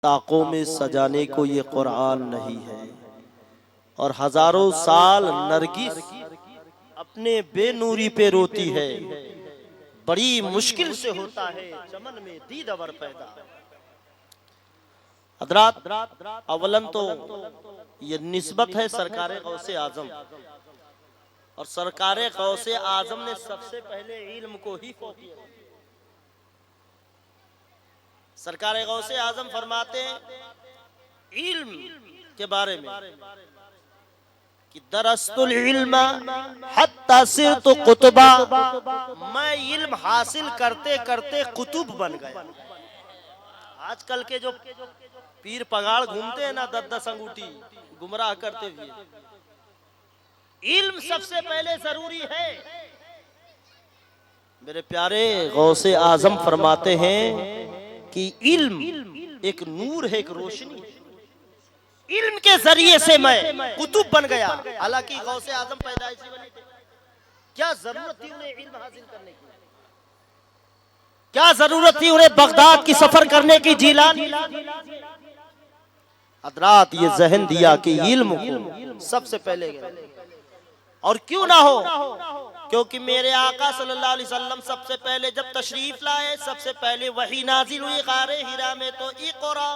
ताकों में सजाने को ये कुरान नहीं है। और हजारों साल नरगिस अपने बेनूरी पे रोती है, बड़ी मुश्किल से होता है चमन में दीदावर पैदा। हजरात, अवलन तो ये निस्बत है सरकारे गौसे आजम, और सरकारे गौसे आजम ने सबसे पहले इल्म को ही फौकियत दी। सरकारे गौसे आजम फरमाते हैं इल्म के बारे में कि दरस्तुल इल्म हत्ता सिरतु कुतुबा, मैं इल्म हासिल करते करते कुतुब बन गया। आजकल के जो पीर पगाड़ घूमते हैं ना 10-10 अंगूठी गुमराह करते हुए, इल्म सबसे पहले जरूरी है। मेरे प्यारे गौसे आजम फरमाते हैं कि इल्म एक नूर है, एक रोशनी है। इल्म के जरिए से मैं कुतुब बन गया। हालांकि गौसे आजम पैदाइशी वली थे, क्या जरूरत थी उन्हें इल्म हासिल करने की? क्या जरूरत थी उन्हें बगदाद की सफर करने की? जीलानी हजरात ये जहन दिया कि इल्म को सबसे पहले गया। और क्यों ना हो, क्योंकि मेरे आका सल्लल्लाहु अलैहि वसल्लम सबसे पहले जब तशरीफ लाए, सबसे पहले वही नाजिल हुई गारे हिरा में, तो इक़रा,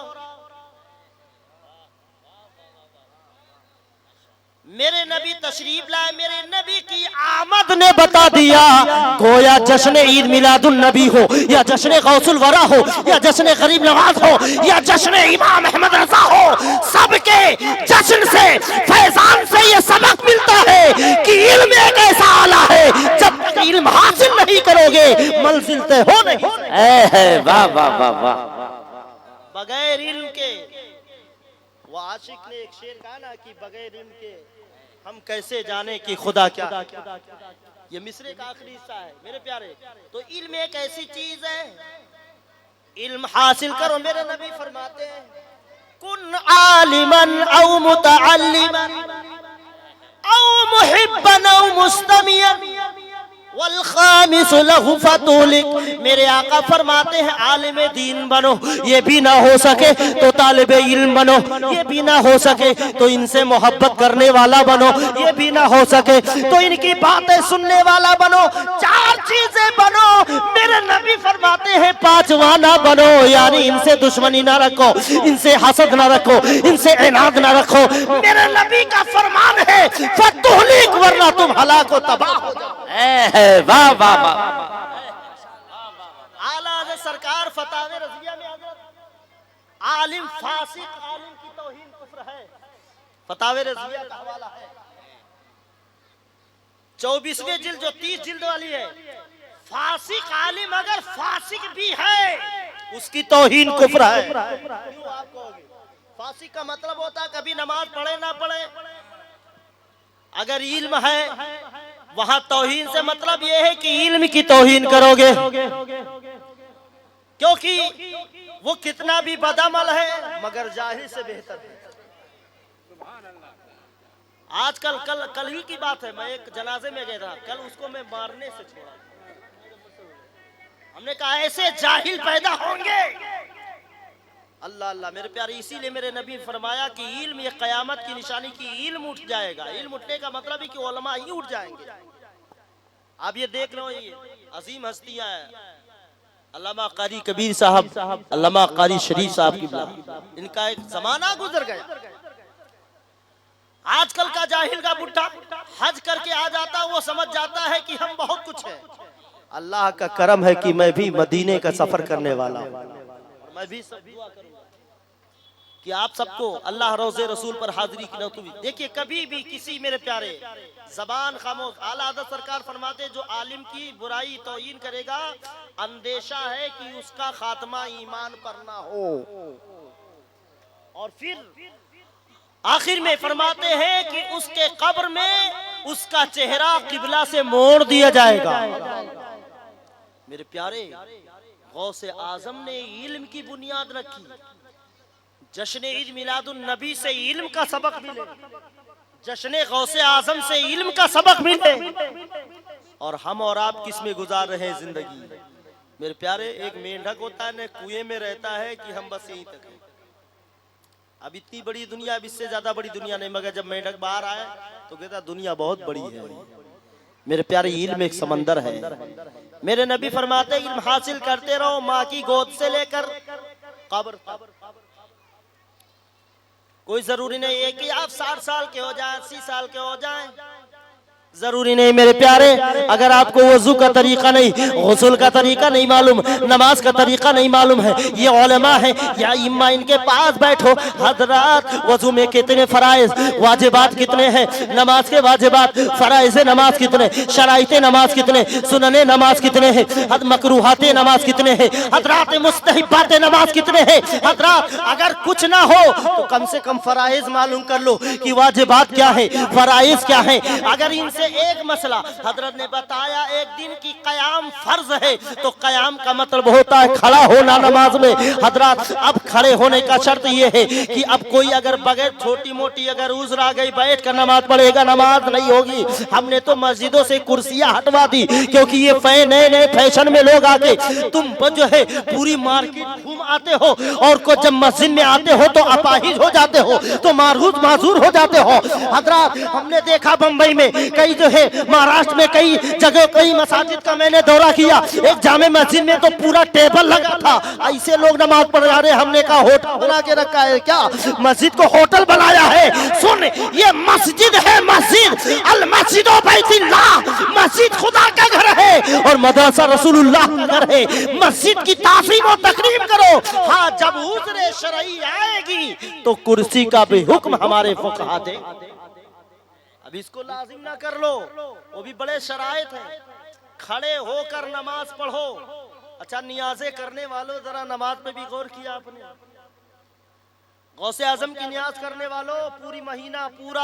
मेरे नबी तशरीफ लाए, मेरे नबी की आमद ने बता दिया। गोया जश्न ईद मिलादुन नबी हो, या जश्न गौसुल वरा हो, या जश्न गरीब नवाज हो, या जश्न इमाम अहमद रजा हो, सबके जश्न से, फैजान से ये सबक मिलता है कि इल्म एक ऐसा आला है, जब तक इल्म हासिल नहीं करोगे मंजिल तय हो नहीं। वाह वाह वाह वाह। बगैर इल्म के, वो आशिक ने एक शेर कहा ना कि बगैर इल्म के हम कैसे जाने कि खुदा क्या। ये मिसरे का आखिरी हिस्सा है मेरे प्यारे। तो इल्म एक ऐसी चीज है, इल्म हासिल करो। मेरे नबी फरमाते हैं कुन आलिमन औ मुतअल्लिमन औ मुहिब्बन औ मुस्तमियन वल खामिस लहु फतुलिक। मेरे आका फरमाते हैं आलिम दीन बनो, ये भी ना हो सके तो तालिबे इल्म बनो, ये भी ना हो सके तो इनसे मोहब्बत करने वाला बनो, ये भी ना हो सके तो इनकी बातें सुनने वाला बनो। 4 चीजें बनो। मेरे नबी फरमाते हैं 5वां ना बनो, यानी इनसे दुश्मनी ना रखो, इनसे हसद ना रखो, इनसे इनाद ना रखो। मेरे नबी का फरमान है फतुलिक, वरना तुम हलाक व तबाह हो जाओ। वाह वाह वाह। आला हज़रत सरकार फतावे रज़िया में हज़रत आलिम फासिक आलिम की तौहीन कुफ्र है, फतावे रज़िया का हवाला है। 24वें जिल्द जो 30 जिल्द वाली है, फासिक आलिम अगर फासिक भी है उसकी तौहीन कुफ्र है। क्यों आप कहोगे? फासिक का मतलब होता है कभी नमाज पढ़े ना पढ़े। अगर इल्म है वहां तौहीन से मतलब यह है कि इल्म की तौहीन करोगे, क्योंकि वो कितना भी बदअमल है मगर जाहिल से बेहतर है। आजकल कल ही की बात है, मैं एक जनाजे में गया था, कल उसको मैं मारने से छोड़ा। हमने कहा ऐसे जाहिल पैदा होंगे। अल्लाह अल्लाह मेरे प्यारे, इसीलिए मेरे नबी फरमाया कि इल्म ये कयामत की निशानी की इल्म उठ जाएगा। इल्म उठने का मतलब है कि उलमा ही उठ जाएंगे। आप ये देख लो, ये अजीम हस्तियां हैं, अल्लामा कारी कबीर साहब, अल्लामा कारी शरीफ साहब की, इनका एक जमाना गुजर गया। आजकल का जाहिल का बुढ़ा हज करके आ जाता, वो समझ जाता है कि हम बहुत कुछ है। अल्लाह का करम है कि मैं भी मदीने का सफर करने वाला हूँ। मैं भी सब दुआ करूंगा कि आप सबको अल्लाह रोज़े रसूल पर हाजिरी की नौबत। देखिए कभी भी किसी, मेरे प्यारे, जबान खामोश। आला हज़रत सरकार फरमाते जो आलिम की बुराई तौहीन करेगा अंदेशा है कि उसका खात्मा ईमान पर ना हो। और फिर आखिर में फरमाते हैं कि उसके कब्र में उसका चेहरा किबला से मोड़ दिया जाएगा। मेरे प्यारे, गौसे आजम ने इल्म की बुनियाद रखी। जश्न ईद मिलादुन नबी से इल्म का सबक मिले, जश्न गौसे आजम से इल्म का सबक मिले, और हम और आप किस में गुजार रहे हैं जिंदगी। मेरे प्यारे, एक मेंढक होता है न कुएं में रहता है कि हम बस यहीं तक हैं, अब इतनी बड़ी दुनिया, अब इससे ज्यादा बड़ी दुनिया नहीं, मगर जब मेंढक बाहर आए तो कहता दुनिया बहुत बड़ी है। मेरे प्यारे, इल्म एक समंदर है। मेरे नबी फरमाते इल्म हासिल करते रहो, माँ की गोद से लेकर कब्र। कोई जरूरी नहीं है कि आप 60 साल के हो जाएं, 80 साल के हो जाएं, जरूरी नहीं मेरे प्यारे। अगर आपको वजू का तरीका नहीं, गुस्ल का तरीका नहीं मालूम, नमाज का तरीका नहीं मालूम है, ये उलमा है या इम्मा, इनके पास बैठो। हजरात, वजू में कितने फराइज वाजिबात कितने हैं, नमाज के वाजिबात फराइज नमाज कितने, शराइते नमाज कितने, सुनने नमाज कितने हैं, मकरूहाते नमाज कितने हैं, हजरात मुस्तहिबाते नमाज कितने हैं। हजरात, अगर कुछ ना हो तो कम से कम फराइज मालूम कर लो कि वाजिबात क्या है, फराइज क्या है। अगर इनसे एक मसला हजरत ने बताया एक दिन की कयाम फर्ज है, तो कयाम का मतलब होता है खड़ा होना नमाज में। हजरत, अब खड़े होने का शर्त यह है कि अब कोई अगर बगैर छोटी मोटी अगर उज़्र आ गई, बैठ कर नमाज पढ़ेगा, नमाज नहीं होगी। हमने तो मस्जिदों से कुर्सियां हटवा दी, क्योंकि ये नए नए फैशन में लोग आके तुम जो है पूरी मार्केट घूम आते हो, और को जब मस्जिद में आते हो तो अपाहिज हो जाते हो, तो माजूर हो जाते हो। हजरत, हमने देखा बंबई में कई जो है, महाराष्ट्र में कई जगह, कई मसाजिद का मैंने दौरा किया, एक जामे मस्जिद में तो पूरा टेबल लगा था, ऐसे लोग नमाज पढ़ रहे। हमने कहा होटल बना के रखा है क्या, मस्जिद को होटल बनाया है। सुन, ये मस्जिद है, मस्जिद अल मस्जिदो बैतुल्लाह, मस्जिद खुदा का घर है और मदरसा रसूलुल्लाह का घर है। मस्जिद की ताज़ीम और तकरीम करो। हाँ, जब उज़्र शरई आएगी तो कुर्सी का भी हुक्म हमारे फुक़हा दे। अब इसको लाजिम ना कर लो, वो भी बड़े शराइत हैं। खड़े होकर नमाज पढ़ो। अच्छा, नियाज़े करने वालों, जरा नमाज पे भी गौर किया आपने? गौसे आजम की नियाज करने वालों,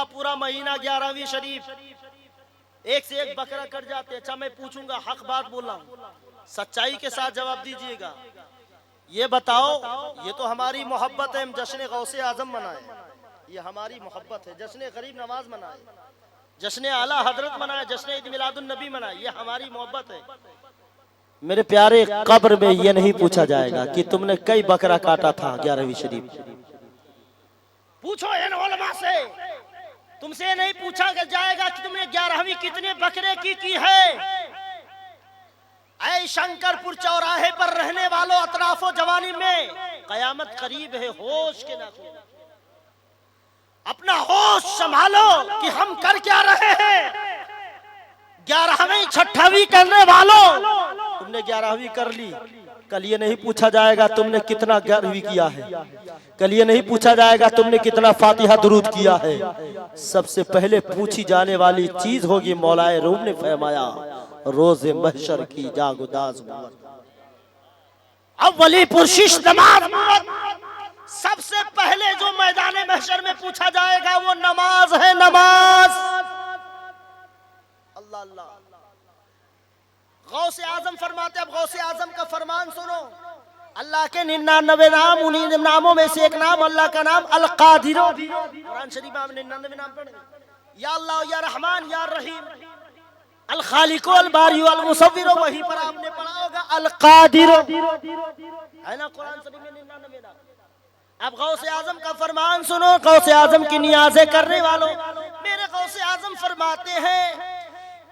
पूरा महीना 11वीं शरीफ एक से एक बकरा कट जाते। अच्छा, मैं पूछूंगा, हक बात बोला हूँ, सच्चाई के साथ जवाब दीजिएगा। ये बताओ, ये तो हमारी मोहब्बत है, हम जश्न गौसे आजम मनाए, ये हमारी मोहब्बत है। जश्न गरीब नवाज मनाए, जश्न आला हजरत मनाए, जश्न ईद मिलादुन नबी मनाए, ये हमारी मोहब्बत है। मेरे प्यारे, कब्र में ये नहीं पूछा जाएगा कि तुमने कई बकरा काटा था 11वीं शरीफ। पूछो इन उलमा से, तुमसे नहीं पूछा जाएगा कि तुमने 11वीं कितने बकरे की है। ऐ शंकरपुर चौराहे पर रहने वालों, अतराफो जवानी में कयामत करीब है, होश के नाखून, अपना होश संभालो कि हम कर क्या रहे हैं। 11वीं 6वीं करने वालों, तुमने 11वीं कर ली, कल ये नहीं पूछा जाएगा तुमने कितना 11वीं किया है, कल ये नहीं पूछा जाएगा तुमने कितना फातिहा दुरूद किया है। सबसे पहले पूछी जाने वाली चीज होगी, मौलाए रूम ने फरमाया, रोज़े महशर की जागुदाज अव्वली पुरशिश नमाज। सबसे पहले जो मैदान महशर में पूछा जाएगा वो नमाज है, नमाज। अल्लाह अल्लाह। गौसे आजम फरमाते, अब गौसे आजम का फरमान सुनो। अल्लाह के 99 नाम, उन्हीं नामों में से एक नाम अल्लाह का नाम अल कादिर। कुरान शरीफ में 99 नाम पढ़े, या अल्लाह, या रहमान, या रहीम, अल खालिक, अल बारी, अल मुसव्विर। वहीं पर आपने पढ़ा होगा अल कादिर, है ना, कुरान शरीफ में 99 नाम। अब गौसे आजम का फरमान सुनो, गौसे आजम की नियाज़ें करने वालों, मेरे गौसे आजम फरमाते हैं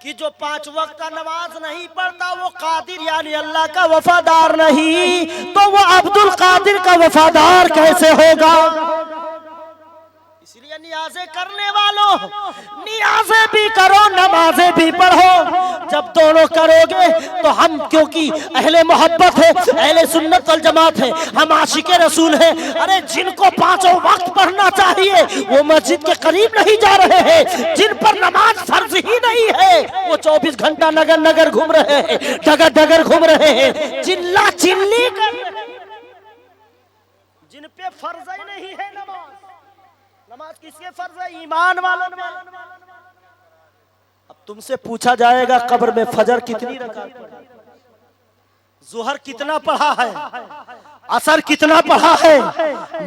कि जो 5 वक्त का नमाज नहीं पढ़ता वो कादिर यानी अल्लाह का वफादार नहीं, तो वो अब्दुल कादिर का वफादार कैसे होगा। इसलिए नियाज़ें करने वालों, नियाज़ें भी करो, नमाजें भी पढ़ो। जब दोनों करोगे तो हम, क्योंकि अहले मोहब्बत है, अहले सुन्नत वल जमात है, हम आशिके रसूल हैं। अरे जिनको 5 वक्त पढ़ना चाहिए वो मस्जिद के करीब नहीं जा रहे हैं, जिन पर नमाज फर्ज ही नहीं है वो 24 घंटा नगर नगर घूम रहे हैं, डगर डगर घूम रहे हैं, चिल्ला चिल्ली कर, जिन पे फर्ज ही नहीं है नमाज। नमाज किसके फर्ज है? ईमान वालों। अब तुमसे पूछा जाएगा कब्र में फजर कितनी रकात पढ़ी, जुहर कितना पढ़ा है, असर कितना पढ़ा है,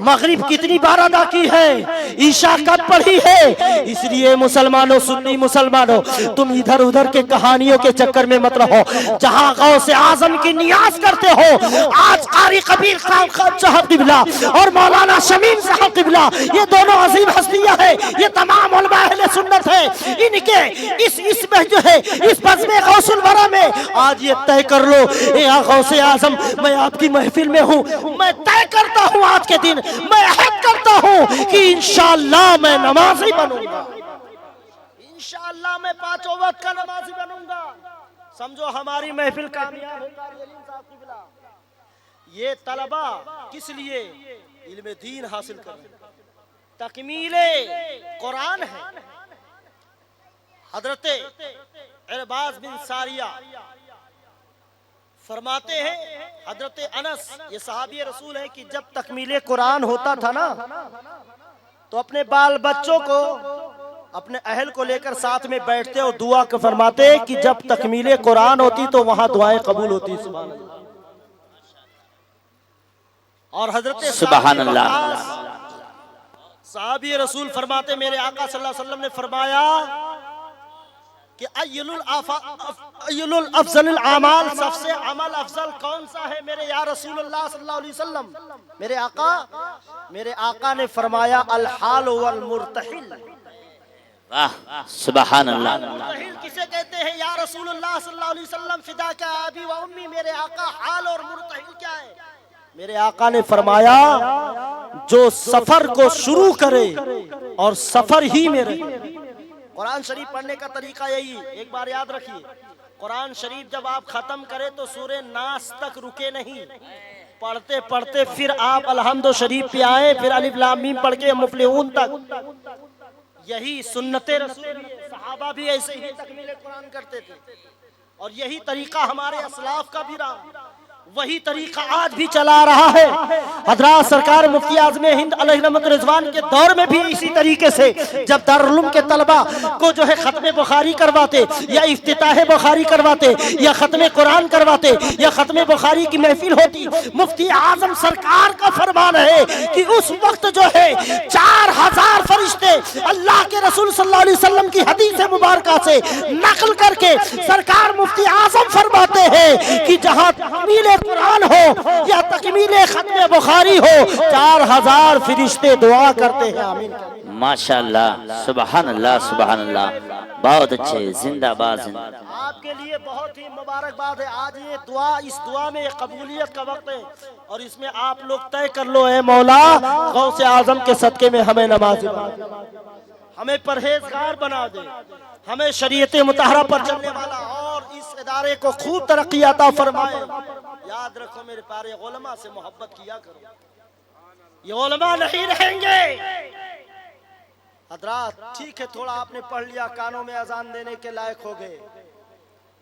मगरिब कितनी बार अदा की है, ईशा कब पढ़ी है। इसलिए मुसलमानों, सुन्नी मुसलमानों, तुम इधर उधर के कहानियों के चक्कर में मत रहो। जहां गौसे आजम की नियाज करते हो, आज कारी कबीर साहब किबला और मौलाना शमीम साहब किबला, ये दोनों अजीम हस्तियां हैं, ये तमाम उलमा अहले सुन्नत है। इनके इसमें जो है इस बज़्म गौसुल वरा में आज ये तय कर लो, या गौसे आजम मैं आपकी महफिल में हूँ, मैं तय करता हूँ आज के दिन, मैं अहद करता हूँ कि इंशाअल्लाह मैं नमाजी बनूंगा, इंशाअल्लाह मैं 5 वक्त का नमाजी बनूंगा। समझो हमारी महफिल कामयाब है। ये तलबा किस लिए इल्म दीन हासिल कर रहे हैं, तकमीले कुरान है। हजरत इरबाज बिन सारिया फरमाते हैं, हजरत अनस ये सहाबी रसूल है, कि जब तकमीले कुरान होता था ना तो अपने बाल बच्चों को अपने अहल को लेकर साथ में बैठते और दुआ को फरमाते कि जब तकमीले कुरान होती तो वहां दुआएं कबूल होती। सुभान अल्लाह। और हजरत सुभान अल्लाह साहबी रसूल फरमाते, मेरे आका सल्लल्लाहु अलैहि वसल्लम ने फरमाया कि अय्युल अफजल अमाल, सबसे अमल अफजल कौन सा है मेरे या रसूलुल्लाह सल्लल्लाहु अलैहि वसल्लम। मेरे आका ने फरमाया अल हाल वल मुर्तहिल। वाह सुभान अल्लाह। मुर्तहिल किसे कहते हैं या रसूलुल्लाह सल्लल्लाहु अलैहि वसल्लम, फिदा का अबी व उम्मी। मेरे आका हाल और मुर्तहिल क्या है? मेरे आका ने फरमाया जो सफर को शुरू करे और सफर ही में रहे। कुरान शरीफ पढ़ने का तरीका यही, एक बार याद रखिए, कुरान शरीफ जब आप खत्म करें तो सूरे नास तक रुके नहीं, पढ़ते पढ़ते फिर आप अलहम्दो शरीफ पे आए, फिर अलिफ लाम मीम पढ़ के मुफलिहून तक। यही सुन्नते रसूल, सहाबा भी ऐसे ही तकमील कुरान करते थे और यही तरीका हमारे असलाफ का भी रहा, वही तरीका आज भी चला रहा है। हजरत सरकार मुफ्ती आज़म हिंद अलैहि रहमत रिज़वान के दौर में भी इसी तरीके से जब दारुल उलूम के तलबा को जो है खत्म बुखारी करवाते या इफ्तिताह बुखारी करवाते या खत्म कुरान करवाते या खत्म बुखारी की महफिल होती, मुफ्ती आज़म सरकार का फरमान है कि उस वक्त जो है 4000 फरिश्ते अल्लाह के रसूल सल्लल्लाहु अलैहि वसल्लम की हदीस मुबारका से नकल करके सरकार मुफ्ती आज़म फरमाते हैं कि जहाँ तकमील कुरान हो या तकमीले खत्म बुखारी हो, 4000 फरिश्ते दुआ करते हैं आमीन। माशाअल्लाह सुभान अल्लाह सुभान अल्लाह, बहुत अच्छे, जिंदाबाद जिंदाबाद। आपके लिए बहुत ही मुबारकबाद है। आज ये दुआ, इस दुआ में कबूलियत का वक्त है और इसमें आप लोग तय कर लो, है मौला गौसे आजम के सदके में हमें नमाज़ी बना, हमें परहेजगार बना दे, हमें शरीयत मुतहरा पर चलने वाला और इस इदारे को खूब तरक्की अता फरमाए। याद रखो मेरे प्यारे उलमा से मोहब्बत किया करो, ये उलमा नहीं रहेंगे। हजरात ठीक है, थोड़ा आपने पढ़ लिया, कानों में अजान देने के लायक हो गए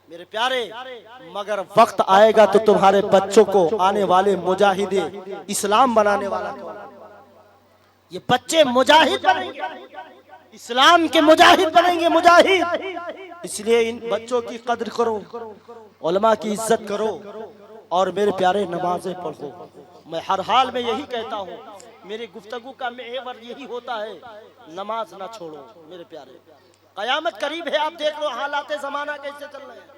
मेरे प्यारे, मगर वक्त आएगा तो तुम्हारे बच्चों को आने वाले मुजाहिदे इस्लाम बनाने वाला कौन? ये बच्चे मुजाहिद बनेंगे, इस्लाम के मुजाहिद बनेंगे, मुजाहिद। इसलिए इन बच्चों की कद्र करो, उलमा की इज्जत करो और मेरे प्यारे नमाजें पढ़ो। मैं हर हाल में यही कहता हूँ, मेरी गुफ्तगू का मेवर यही होता है, नमाज ना छोड़ो मेरे प्यारे। कयामत करीब है, आप देख लो हालात जमाना कैसे चल रहे हैं।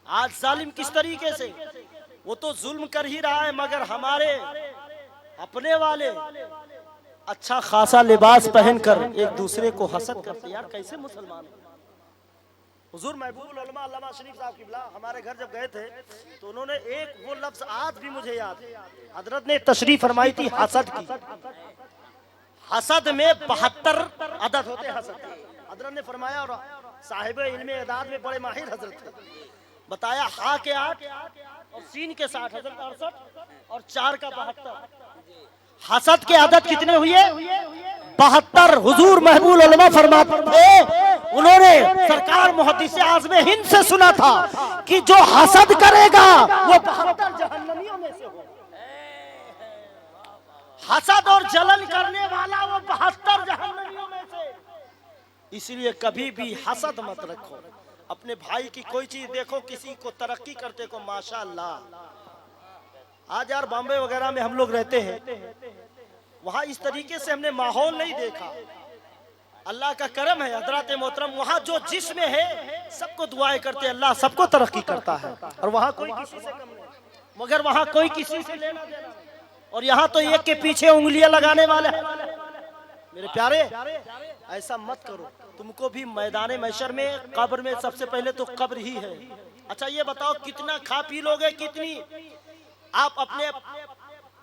आज जालिम किस तरीके से, वो तो जुल्म कर ही रहा है, मगर हमारे अपने वाले अच्छा खासा लिबास पहनकर एक दूसरे को हसद करते। यार कैसे मुसलमान है। हुजूर महबूबुल उलमा अल्लामा शरीफ साहब किबला हमारे घर जब गए थे तो उन्होंने एक वो लफ्ज आज भी मुझे याद है, हजरत ने तशरीफ फरमाई थी हसद की। हसद में 72 अदद होते हैं हसद। हजरत ने फरमाया, और साहिब इल्मे इदाद में बड़े माहिर हजरत थे, बताया हा के 8 और सीन के 60, हजरत 68 और 4 का 72। हसद के अदद कितने हुए? 72। हुजूर महबूबुल उलमा फरमाते थे, उन्होंने सरकार मुहद्दिस आज़म हिंद से सुना था कि जो हसद करेगा वो 72 जहन्नमियों में से हो। हसद और जलन करने वाला वो 72 जहन्नमियों में से। इसलिए कभी भी हसद मत रखो। अपने भाई की कोई चीज देखो, किसी को तरक्की करते को माशाअल्लाह। आज यार बॉम्बे वगैरह में हम लोग रहते हैं, वहां इस तरीके से हमने माहौल नहीं देखा। अल्लाह का करम है हजरत मोहतरम, वहाँ जो जिसमें है सबको दुआएं करते, अल्लाह सबको तरक्की करता है और वहाँ कोई किसी से कम नहीं, मगर वहाँ कोई किसी से लेना देना। और यहाँ तो एक के पीछे उंगलियां लगाने वाले हैं। मेरे प्यारे, ऐसा मत करो। तुमको भी मैदान महशर में, कब्र में सबसे पहले तो कब्र ही है। अच्छा ये बताओ कितना खा पी लोगे, कितनी आप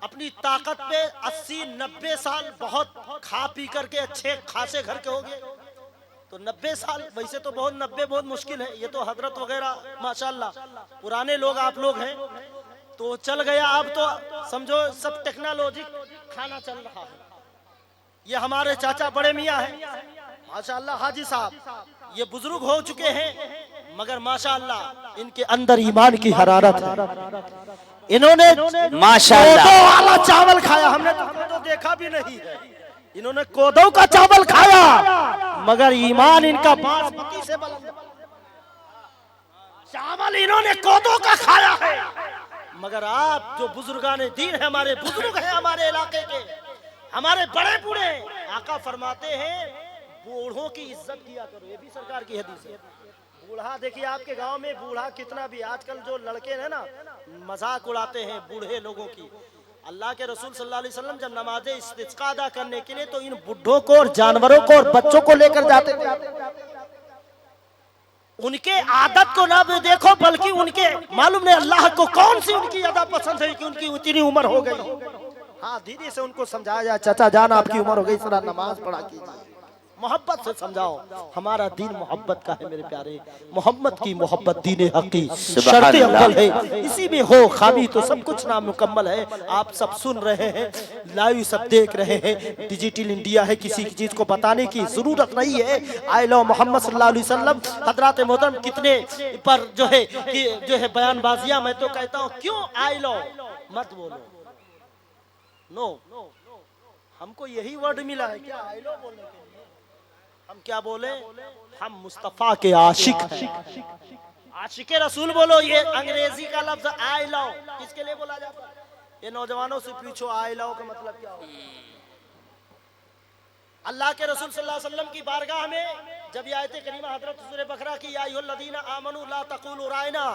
अपनी ताकत पे 80-90 साल बहुत खा पी करके अच्छे खासे घर के होगे तो 90 साल, वैसे तो बहुत 90 बहुत मुश्किल है। ये तो हजरत वगैरह माशाल्लाह पुराने लोग आप लोग हैं तो चल गया। अब तो समझो सब टेक्नोलॉजी खाना चल रहा है। ये हमारे चाचा बड़े मियाँ हैं माशाल्लाह, हाजी साहब, ये बुजुर्ग हो चुके हैं मगर माशाल्लाह इनके अंदर ईमान की हरारत है। इन्होंने माशाल्लाह कोदो वाला चावल खाया, हमने तो कोदो देखा भी नहीं है। इन्होंने कोदो का चावल खाया मगर ईमान इनका बासमती से बुलंद। चावल इन्होंने कोदो का खाया है मगर आप जो बुजुर्गाने दीन है, हमारे बुजुर्ग हैं हमारे इलाके के, हमारे बड़े बूढ़े, आका फरमाते हैं बूढ़ों की इज्जत किया करो। ये भी सरकार की हदीस है। बूढ़ा देखिए आपके गांव में बूढ़ा कितना भी, आजकल जो लड़के हैं ना मजाक उड़ाते हैं बूढ़े लोगों की। अल्लाह के रसूल सल्लल्लाहु अलैहि वसल्लम जब नमाज इस्तिस्का अदा करने के लिए तो इन बुढ़ों को और जानवरों को और बच्चों को लेकर जाते थे। उनके आदत को ना देखो बल्कि उनके मालूम नहीं अल्लाह को कौन सी उनकी अदा पसंद है कि उनकी इतनी उम्र हो गई। हाँ धीरे से उनको समझाया जाए, चाचा जान आपकी उम्र हो गई, जरा नमाज पढ़ा कीजिए, मोहब्बत से समझाओ। हमारा दीन मोहब्बत का है मेरे प्यारे, मोहम्मद की मोहब्बत दीन हकी शर्त अव्वल है। इसी में हो खामी तो सब कुछ नामुकम्मल है। आप सब सुन रहे हैं, लाइव सब देख रहे हैं, डिजिटल इंडिया है, किसी की चीज को बताने की जरूरत नहीं है। आई लव मोहम्मद सल्लल्लाहु अलैहि वसल्लम। हजरत मोहतरम कितने पर जो है बयानबाजियां, मैं तो कहता हूँ क्यों आई लव मत बोलो, नो हमको यही वर्ड मिला है क्या आई लव बोलने के लिए? हम क्या बोले? हम मुस्तफा के आशिक हैं, आशिके रसूल बोलो। ये अंग्रेजी का लफ्ज आई लव किसके लिए बोला जाता है? ये नौजवानों से पूछो आई लव का मतलब क्या होता है? अल्लाह के रसूल सल्लल्लाहु अलैहि वसल्लम की बारगाह में जब ये आयत करीमा हजरत सूरह बकरा की या अय्युहल्लज़ीना आमनू ला तक़ूलू राइना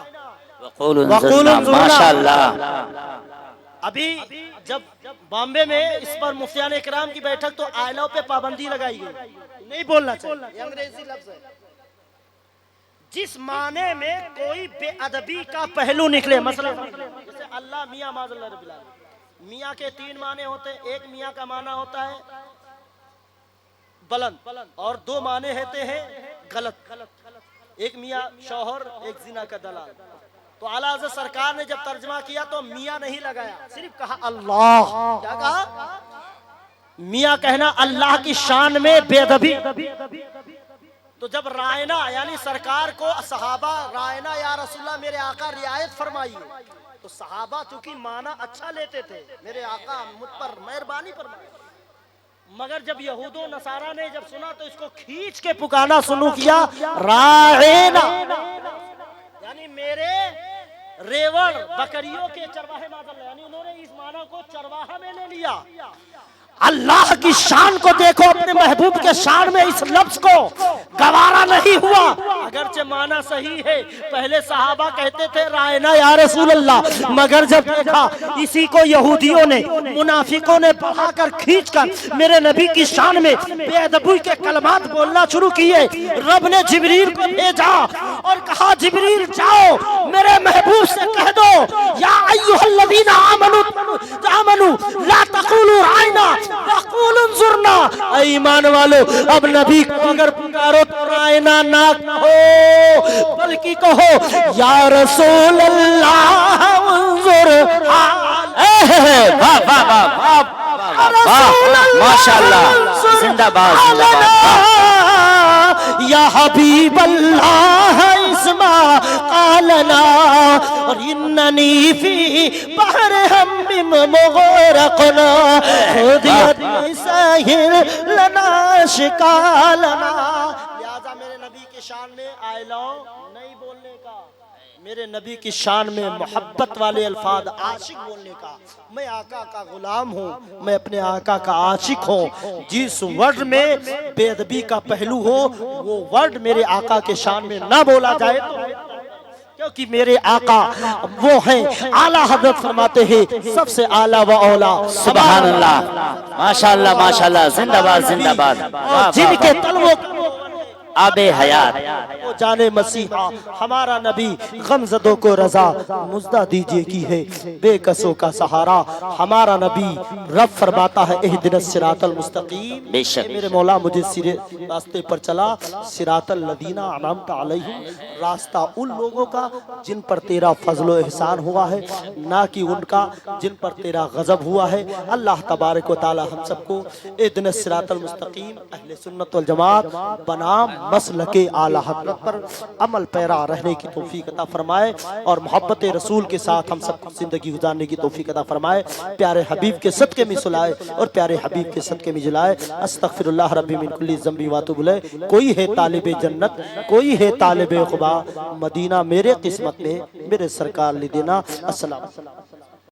वक़ूलू इंज़ुरना, माशाल्लाह। अभी जब बॉम्बे में इस पर मुफ्तियान इकराम की बैठक तो आई लव पे पाबंदी लगाई गई, नहीं बोलना चाहिए, ये अंग्रेजी लफ्ज है। जिस माने में कोई बेअदबी का पहलू निकले, मसला जैसे अल्लाह मियां माज़ल्लाह रब्बिल आलमीन, मियां के 3 माने होते हैं। एक मियां का माना होता है बुलंद और 2 माने होते हैं गलत। एक मियां शौहर, एक जिना का दलाल। तो आला हज़रत सरकार ने जब तर्जमा किया तो मियां नहीं लगाया, सिर्फ कहा अल्लाह। क्या कहा? मियां कहना अल्लाह की शान में बेअदबी। तो जब रायना यानी सरकार को सहाबा रायना या रसूलल्लाह मेरे आका रियायत फरमाइए, तो सहाबा चूंकि माना अच्छा लेते थे, मेरे आका मुझ पर मेहरबानी फरमाइए। मगर जब यहूदो नसारा ने जब सुना तो इसको खींच के पुकारना शुरू किया, रायना यानी मेरे रेवड़ बकरियों के चरवाहे माज़ल्लाह, यानी उन्होंने इस माना को चरवाहा में ले लिया। अल्लाह की शान को देखो, अपने महबूब के शान में इस लफ्ज को गवारा नहीं हुआ। अगरचे माना सही है, पहले सहाबा कहते थे रायना या रसूल अल्लाह, मगर जब देखा इसी को यहूदियों ने मुनाफिकों ने बढ़ाकर खींचकर मेरे नबी की शान में बेअदबी के कलमात बोलना शुरू किए। रब ने जिब्रील को भेजा और कहा जिब्रील जाओ मेरे महबूब से कह दो या अय्युहल्लज़ीना आमनू ला तक़ूलू रायना वक़ूलू इंज़ुरना। ईमान वालो, अब नबी को अगर पुकारो तो रायना ना कहो बल्कि कहो या रसूल अल्लाह इंज़ुर। वाह वाह वाह वाह, माशाल्लाह, जिंदाबाद या हबीब अल्लाह इस्मा कालना और इन्ननी फी बहर हम मुग़रक़ना खुदियत साहिर लना शिकालना। लिहाजा मेरे नबी की शान में आई लव नहीं बोलने का, मेरे नबी की शान में मोहब्बत वाले अल्फाज आशिक बोलने का। मैं आका का गुलाम हूँ, मैं अपने आका का आशिक हूँ। जिस वर्ड में बेअदबी का पहलू हो वो वर्ड मेरे आका के शान में ना बोला जाए तो क्योंकि मेरे आका वो हैं, आला हजरत फरमाते हैं सबसे आला व औला। सुभान अल्लाह, माशाअल्लाह माशाअल्लाह, जिंदाबाद जिंदाबाद। वाह, जिनके तलवों आबे हयात वो जाने मसीहा हमारा नबी गमजदों को रजा मुजदा दीजिए की है बेकसों का सहारा। हमारा नबी रब फरमाता है इहदिनस सिरातल मुस्तकीम, बेशक मेरे मौला मुझे सिरे रास्ते पर चला, सिरातल लदीना अनअमत अलैहिम, रास्ता उन लोगों का जिन पर तेरा फजलो एहसान हुआ है, ना कि उनका जिन पर तेरा गजब हुआ है। अल्लाह तबारक व तआला हम सबको इहदिनस सिरातल मुस्तकीम अहले सुन्नत वल जमात बनाम मसलके आला हज़रत पर अमल पैरा रहने की तौफीक अता फरमाए और मोहब्बत रसूल के साथ हम सबको जिंदगी गुजारने की तौफीक अता फरमाए। प्यारे हबीब के सदके में सुलाए और प्यारे हबीब के सदके में जलाए। अस्तगफिरुल्लाह रब्बी मिन कुल्ली ज़ंबी व अतूबु इलैह। कोई है तालिबे जन्नत, कोई है तालिबे खुदा, मदीना मेरे किस्मत में मेरे सरकार ले देना। अस्सलाम।